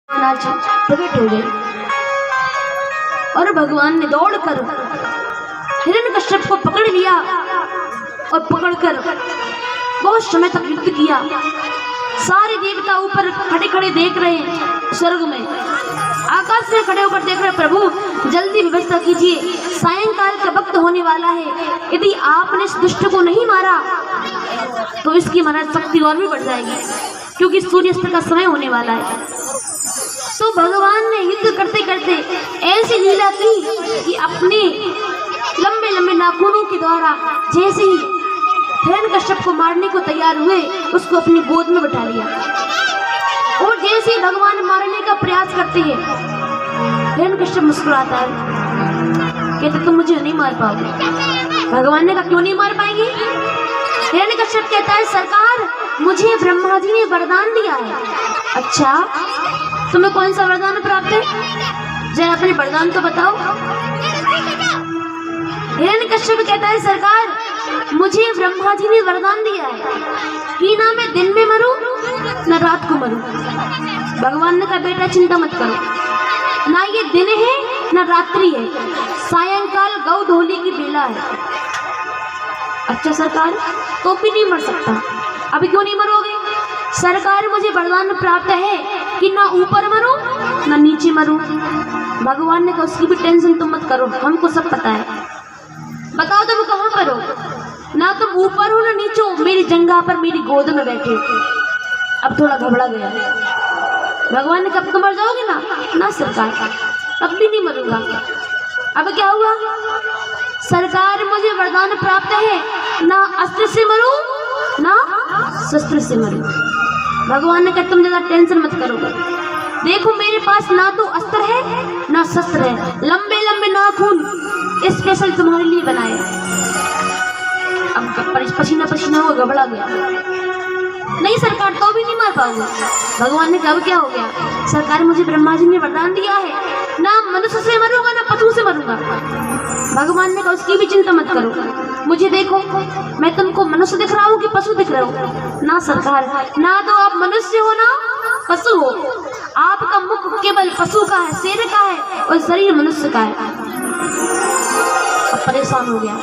आज प्रकट हो गए और भगवान ने दौड़कर हिरण्यकश्यप को पकड़ लिया और पकड़कर बहुत समय तक युद्ध किया। सारे देवता ऊपर खड़े खड़े देख रहे हैं, स्वर्ग में आकाश में खड़े होकर देख रहे हैं, प्रभु जल्दी व्यवस्था कीजिए, सायंकाल का वक्त होने वाला है, यदि आपने इस दुष्ट को नहीं मारा तो इसकी महाराज शक्ति और भी बढ़ जाएगी, क्योंकि सूर्यास्त का समय होने वाला है। तो भगवान ने युद्ध करते करते ऐसी लीला की कि अपने लंबे लंबे नाखूनों के द्वारा जैसे ही हिरण्यकश्यप को मारने को तैयार हुए, उसको अपनी गोद में बैठा लिया और जैसे ही भगवान मारने का प्रयास करते हैं, हिरण्यकश्यप मुस्कुराता है, कहते तुम मुझे नहीं मार पाओगे। भगवान ने कहा क्यों नहीं मार पाएंगे? हिरण्यकश्यप कहता है सरकार मुझे ब्रह्मा जी ने वरदान दिया है। अच्छा, तुम्हें कौन सा वरदान प्राप्त है? जरा अपने वरदान तो बताओ। हिरण्यकश्यप कहता है सरकार मुझे ब्रह्मा जी ने वरदान दिया है कि ना मैं दिन में मरूं ना रात को मरूं। भगवान ने कहा बेटा चिंता मत करो, ना ये दिन है ना रात्रि है, सायंकाल गौ धोली की बेला है। अच्छा सरकार तो भी नहीं मर सकता, अभी क्यों नहीं मरोगे? सरकार मुझे वरदान प्राप्त है कि ना ऊपर मरूं ना नीचे मरूं। भगवान ने कहा उसकी भी टेंशन तुम मत करो, हमको सब पता है, बताओ तुम कहाँ पर हो? ना तुम ऊपर हो ना नीचे हो, मेरी जंघा पर मेरी गोद में बैठे। अब थोड़ा घबरा गया। भगवान ने कब तो मर जाओगे ना? ना सरकार तब भी नहीं मरूंगा। अब क्या हुआ? सरकार मुझे वरदान प्राप्त है ना अस्त्र से मरूं ना शस्त्र से मरूं। भगवान ने कहा तुम ज्यादा टेंशन मत करो, देखो मेरे पास ना तो अस्त्र है ना शस्त्र है, लंबे लंबे नाखून स्पेशल तुम्हारे लिए बनाए। अब पसीना पसीना हुआ, घबरा गया। नहीं सरकार तो भी नहीं मार पाओगे। भगवान ने कहा क्या हो गया? सरकार मुझे ब्रह्मा जी ने वरदान दिया है ना मनुष्य से मरूंगा ना पशु से मरूंगा। भगवान ने कहा उसकी भी चिंता मत करो, मुझे देखो मैं तुमको मनुष्य दिख रहा हूँ कि पशु दिख रहा हूँ? ना सरकार, ना तो आप मनुष्य हो ना पशु हो, आपका मुख केवल पशु का है, शेर का है और शरीर मनुष्य का है। अब परेशान हो गया,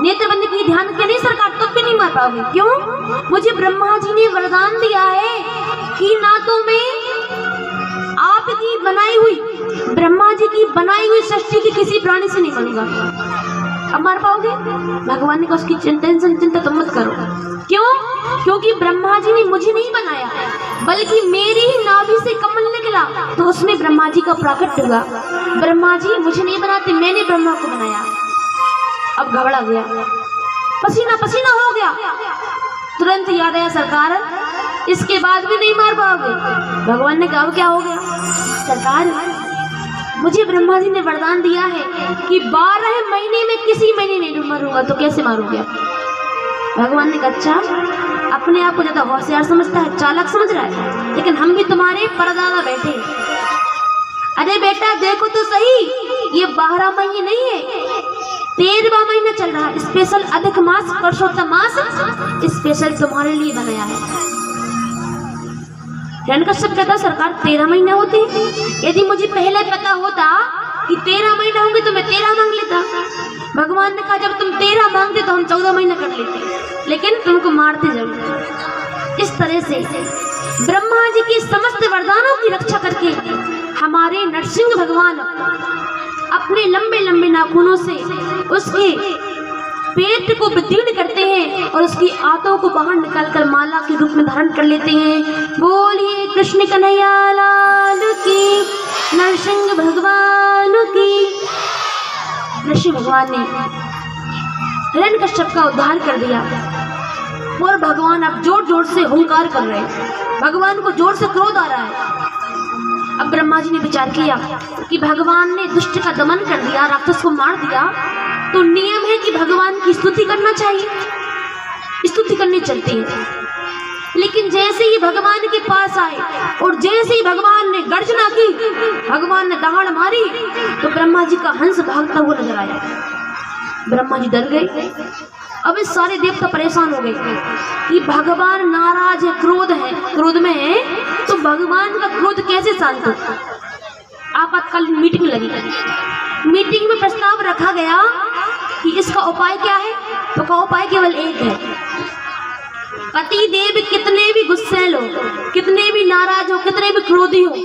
नेत्र बंद की, ध्यान किया। नहीं सरकार तब भी नहीं मार पाओगे। क्यों? मुझे ब्रह्मा जी ने वरदान दिया है कि ना तो मैं आपकी बनाई हुई, ब्रह्मा जी की बनाई हुई सृष्टि की किसी प्राणी से नहीं मरूंगा। अब मार पाओगे? भगवान ने कहा उसकी चिंता तुम मत करो। क्यों? क्योंकि ब्रह्मा जी ने मुझे नहीं बनाया, बल्कि मेरी ही नाभि से कमल निकला तो उसमें ब्रह्मा जी का प्राकट्य हुआ। ब्रह्मा जी मुझे नहीं बनाते, मैंने ब्रह्मा को बनाया। अब घबरा गया, पसीना पसीना हो गया। तुरंत याद आया सरकार इसके बाद भी नहीं मार पाओगे। भगवान ने कहा क्या हो गया? सरकार मुझे ब्रह्मा जी ने वरदान दिया है कि 12 महीने में किसी महीने नहीं मरूंगा, तो कैसे मारोगे? भगवान ने कहा अच्छा, अपने आप को ज्यादा होशियार समझता है, चालाक समझ रहा है, लेकिन हम भी तुम्हारे परदादा बैठे। अरे बेटा देखो तो सही, ये 12 महीने नहीं है, 13वां महीना चल रहा है। स्पेशल अधिक मास पुरुषोत्तम मास स्पेशल तुम्हारे लिए बनाया है। हिरण्यकश्यप कहता सरकार 13 महीने होते हैं, यदि मुझे पहले पता होता कि 13 महीने होंगे तो मैं 13 मांग लेता। भगवान ने कहा जब तुम 13 मांगते तो हम 14 महीने कर लेते, लेकिन तुमको मारते जरूर। इस तरह से ब्रह्मा जी की समस्त वरदानों की रक्षा करके हमारे नरसिंह भगवान अपने लंबे लंबे नाखूनों से उसके पेट को विदीर्ण करते हैं और उसकी आंतों को बाहर निकालकर माला के रूप में धारण कर लेते हैं। बोलिए कृष्ण कन्हैया लाल की, नरसिंह भगवान की। नरसिंह भगवान ने हिरण्यकश्यप का उद्धार कर दिया और भगवान अब जोर जोर से हुंकार कर रहे हैं। भगवान को जोर से क्रोध आ रहा है। अब ब्रह्मा जी ने विचार किया कि भगवान ने दुष्ट का दमन कर दिया, राक्षस को मार दिया, तो नियम है कि भगवान की स्तुति करना चाहिए, स्तुति करनी चलती है। लेकिन जैसे ही भगवान के पास आए और जैसे ही भगवान ने गर्जना की, भगवान ने दहाड़ मारी, तो ब्रह्मा जी का हंस भागता हुआ नजर आया। ब्रह्मा जी डर गए। अब इस सारे देवता परेशान हो गए कि भगवान नाराज है, क्रोध में है, तो भगवान का क्रोध कैसे शांत हो? आपातकालीन मीटिंग लगी। मीटिंग में प्रस्ताव रखा गया कि इसका उपाय क्या है? तो का उपाय केवल एक है, पति देव कितने भी गुस्सैल हो, कितने भी नाराज हो, कितने भी क्रोधी हो,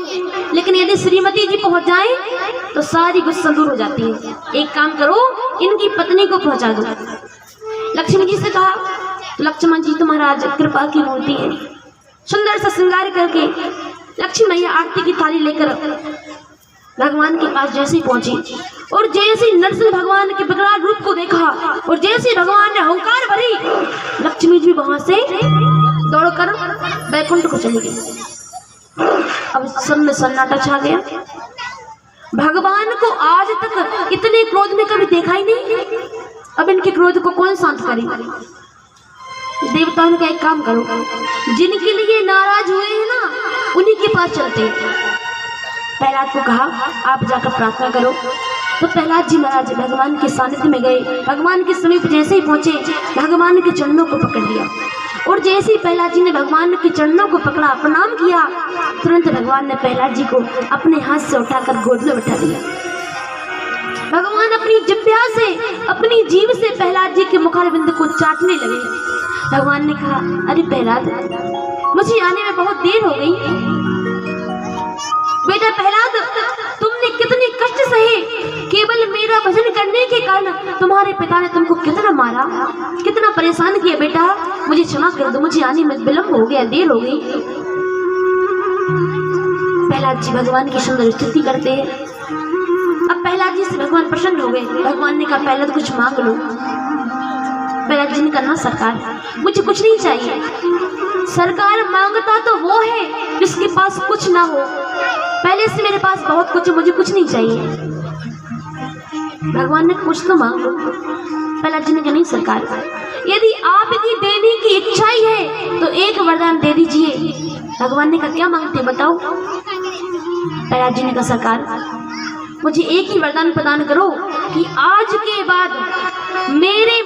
लेकिन यदि श्रीमती जी पहुंच जाए तो सारी गुस्सा दूर हो जाती है। एक काम करो, इनकी पत्नी को पहुंचा दो। लक्ष्मण जी से कहा, तो लक्ष्मण जी तो महाराज कृपा की मूर्ति है। सुंदर सा श्रृंगार करके लक्ष्मी मैया आरती की थाली लेकर भगवान के पास जैसे ही पहुंची और जैसे ही नरसिंह भगवान के विकराल रूप को देखा और जैसे ही भगवान ने हुंकार भरी, लक्ष्मी जी वहां से दौड़कर बैकुंठ को चली गई। अब सब में सन्नाटा छा गया। भगवान को आज तक इतने क्रोध में कभी देखा ही नहीं। अब इनके क्रोध को कौन शांत करे? देवताओं का एक काम करो, जिनके लिए नाराज हुए हैं ना, उन्हीं के पास चलते हैं। प्रहलाद को कहा, आप जाकर प्रार्थना करो। तो प्रहलाद जी महाराज भगवान के सानिध्य में गए। भगवान के समीप जैसे ही पहुंचे, भगवान के चरणों को पकड़ लिया और जैसे ही प्रहलाद जी ने भगवान के चरणों को पकड़ा, प्रणाम किया, तुरंत भगवान ने प्रहलाद जी को अपने हाथ से उठाकर गोद में बैठा दिया। भगवान अपनी जिह्वा से, अपनी जीभ से प्रहलाद जी के मुखारविंद को चाटने लगे। भगवान ने कहा, अरे प्रहलाद, मुझे आने में बहुत देर हो गई। बेटा प्रहलाद, तुमने कितने कष्ट सहे, केवल मेरा भजन करने के कारण तुम्हारे पिता ने तुमको कितना मारा, कितना परेशान किया। बेटा मुझे क्षमा कर दो, मुझे आने में विलंब हो गया, देर हो गई। प्रहलाद जी भगवान की सुंदर स्तुति करते हैं। अब प्रहलाद जी से भगवान प्रसन्न हो गए। भगवान ने कहा, प्रहलाद कुछ मांग लो। प्रहलाद जी ने कहा, ना सरकार, मुझे कुछ नहीं चाहिए। सरकार मांगता तो वो है जिसके पास कुछ ना हो, पहले से मेरे पास बहुत कुछ है, मुझे कुछ नहीं चाहिए। भगवान ने कुछ तो मांग लो। प्रहलाद जी ने कहा, नहीं सरकार, यदि आपकी देने की इच्छा ही है तो एक वरदान दे दीजिए। भगवान ने कहा, क्या मांगते बताओ। प्रहलाद जी ने कहा, सरकार मुझे एक ही वरदान प्रदान करो कि आज के बाद मेरे